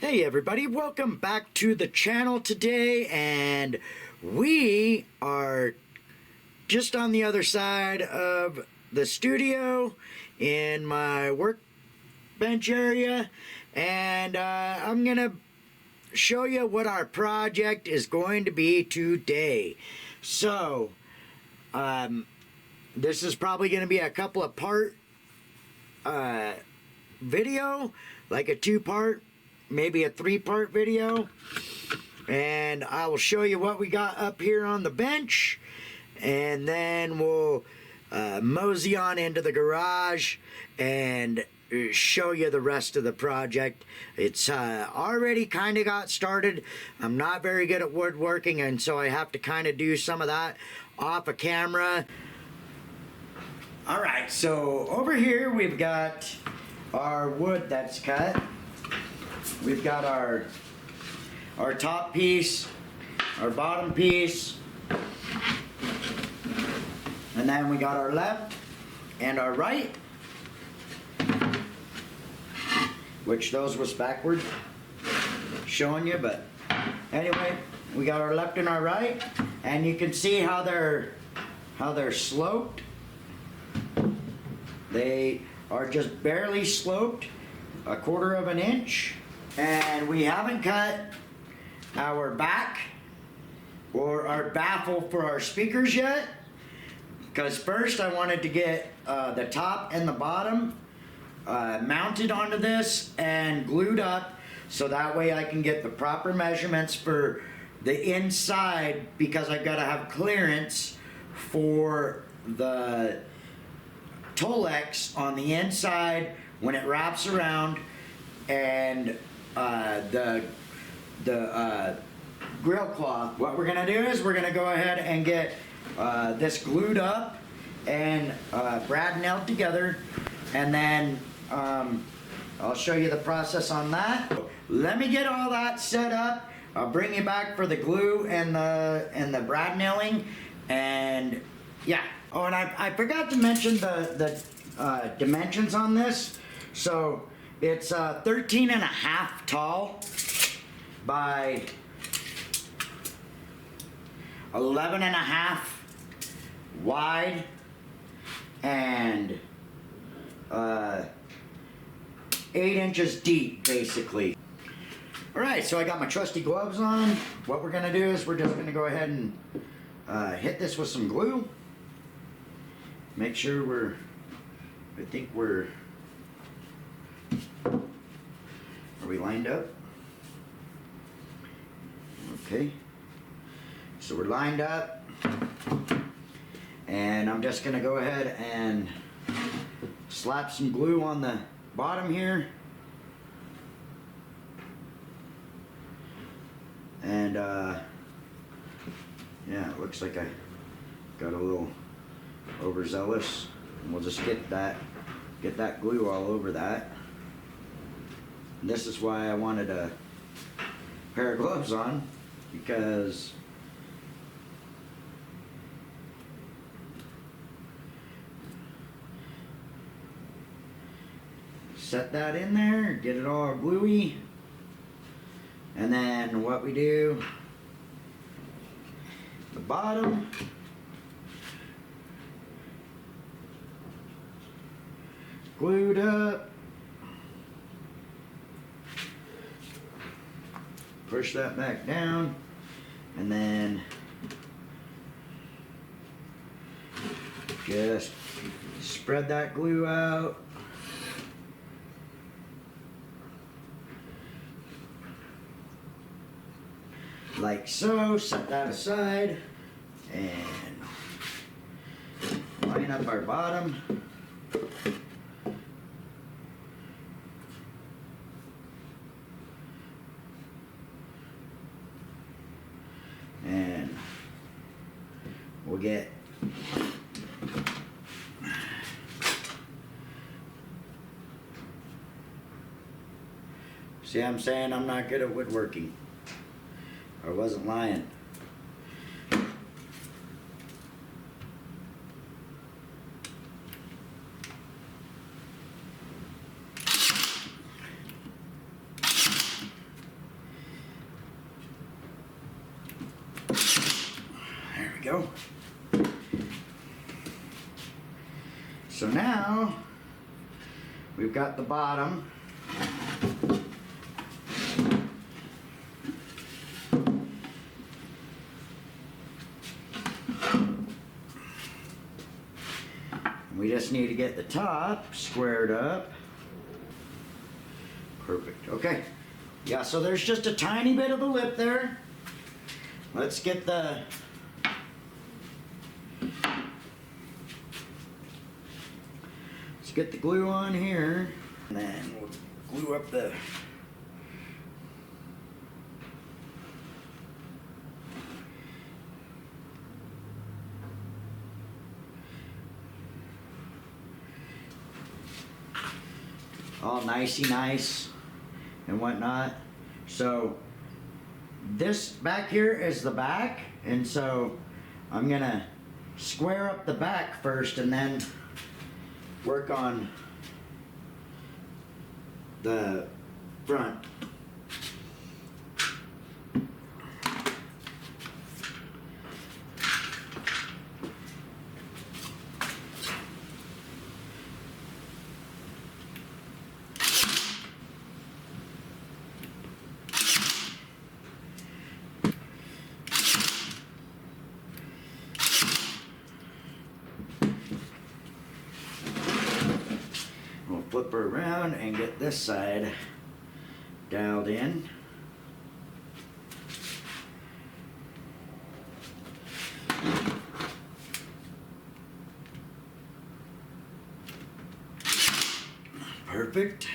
Hey everybody, welcome back to the channel today, and we are just on the other side of the studio in my workbench area, and I'm gonna show you what our project is going to be today. So this is probably going to be a couple of part video, like a two-part, maybe a three-part video, and I will show you what we got up here on the bench, and then we'll mosey on into the garage and show you the rest of the project. It's already kind of got started. I'm not very good at woodworking, and so I have to kind of do some of that off of camera. Alright, so over here we've got our wood that's cut. We've got our top piece, our bottom piece, and then we got our left and our right, which those was backward showing you, but anyway, we got our left and our right, and you can see how they're sloped. They are just barely sloped, a quarter of an inch. And we haven't cut our back or our baffle for our speakers yet, because first I wanted to get the top and the bottom mounted onto this and glued up, so that way I can get the proper measurements for the inside, because I've got to have clearance for the tolex on the inside when it wraps around, and the grill cloth. What we're gonna do is we're gonna go ahead and get this glued up and brad nailed together, and then I'll show you the process on that. Let me get all that set up. I'll bring you back for the glue and the brad nailing, and yeah. Oh, and I forgot to mention the dimensions on this. So it's 13 and a half tall by 11 and a half wide, and 8 inches deep, basically. Alright, so I got my trusty gloves on. What we're gonna do is we're just gonna go ahead and hit this with some glue. Make sure I think are we lined up? Okay. So we're lined up, and I'm just gonna go ahead and slap some glue on the bottom here. And yeah, it looks like I got a little overzealous, and we'll just get that glue all over that. And this is why I wanted a pair of gloves on, because set that in there, get it all gluey, and then what we do, the bottom, glued up, push that back down, and then just spread that glue out. Like so. Set that aside and line up our bottom. And we'll get see, I'm saying I'm not good at woodworking. I wasn't lying. go. So now we've got the bottom. We just need to get the top squared up. Perfect. Okay. Yeah, so there's just a tiny bit of a lip there. Let's get the glue on here, and then we'll glue up the all nicey nice and whatnot. So this back here is the back, and so I'm gonna square up the back first and then work on the front. Flip her around and get this side dialed in. Perfect.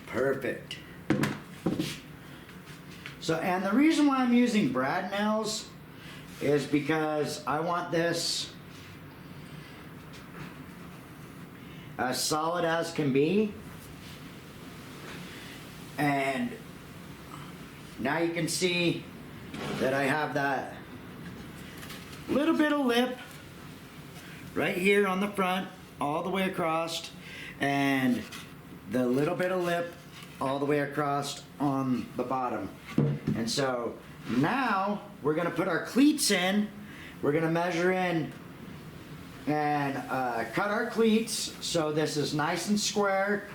Perfect. So, and the reason why I'm using brad nails is because I want this as solid as can be. And now you can see that I have that little bit of lip right here on the front all the way across, and the little bit of lip all the way across on the bottom. And so now we're gonna put our cleats in. We're gonna measure in and cut our cleats so this is nice and square.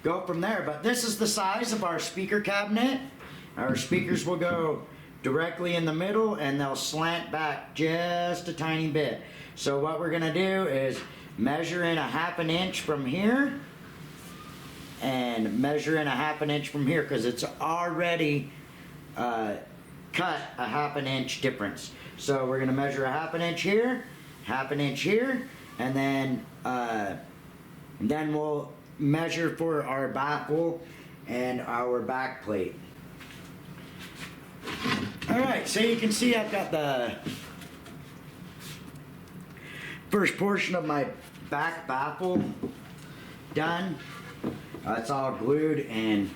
Go from there. But this is the size of our speaker cabinet. Our speakers will go directly in the middle and they'll slant back just a tiny bit. So what we're gonna do is measure in 1/2 inch from here and measure in 1/2 inch from here, because it's already cut 1/2 inch difference. So we're gonna measure 1/2 inch here, 1/2 inch here, and then we'll measure for our baffle and our back plate. All right, so you can see I've got the first portion of my back baffle done. It's all glued and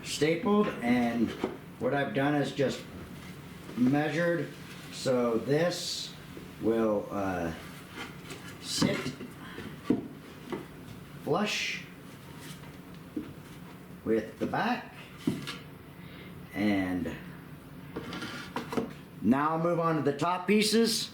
stapled, and what I've done is just measured so this will sit flush with the back. And now I'll move on to the top pieces.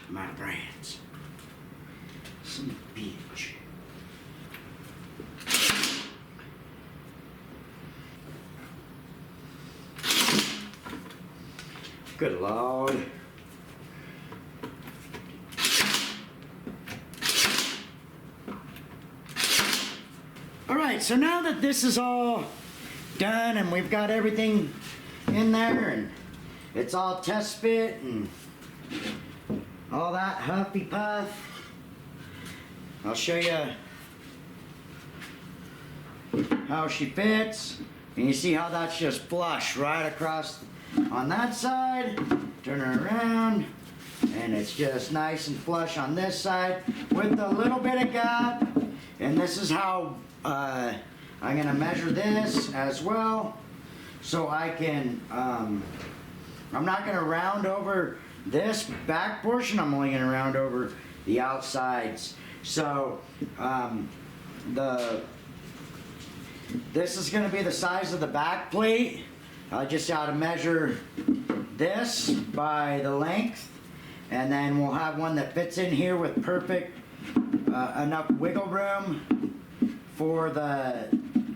My brands. Some bitch. Good Lord. All right, so now that this is all done and we've got everything in there and it's all test fit and all that huffy puff, I'll show you how she fits. And you see how that's just flush right across on that side. Turn her around. And it's just nice and flush on this side with a little bit of gap. And this is how I'm going to measure this as well. So I can, I'm not going to round over this back portion. I'm only going to round over the outsides. So this is going to be the size of the back plate. I just got to measure this by the length. And then we'll have one that fits in here with perfect enough wiggle room for the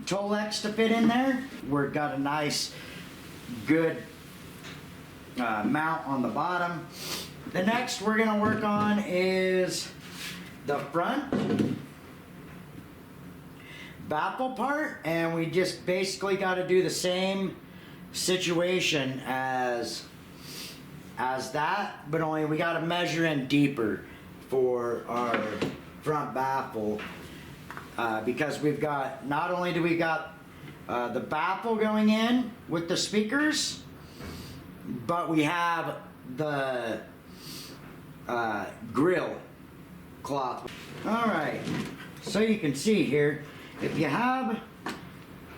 tolex to fit in there. We've got a nice, good mount on the bottom. The next we're going to work on is the front baffle part, and we just basically got to do the same situation as that, but only we got to measure in deeper for our front baffle because we've got, not only do we got the baffle going in with the speakers, but we have the grill cloth. Alright, so you can see here, if you have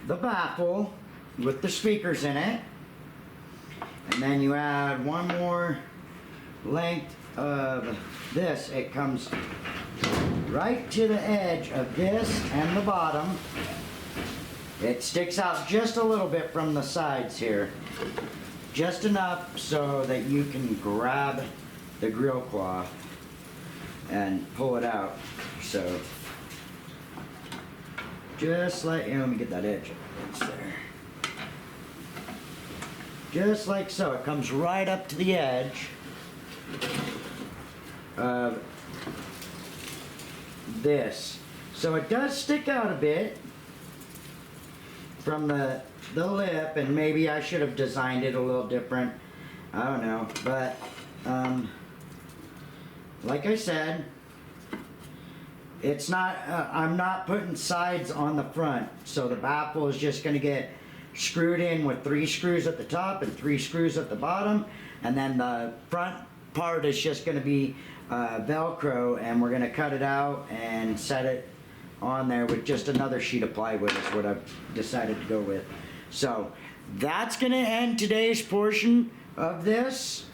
the baffle with the speakers in it, and then you add one more length of this, it comes right to the edge of this and the bottom. It sticks out just a little bit from the sides here. Just enough so that you can grab the grill cloth and pull it out. So, just like, let me get that edge. It's there. Just like so, it comes right up to the edge of this. So it does stick out a bit from the lip, and maybe I should have designed it a little different. I don't know, but like I said, it's not, I'm not putting sides on the front, so the baffle is just going to get screwed in with 3 screws at the top and 3 screws at the bottom, and then the front part is just going to be Velcro, and we're going to cut it out and set it on there with just another sheet of plywood is what I've decided to go with. So that's going to end today's portion of this.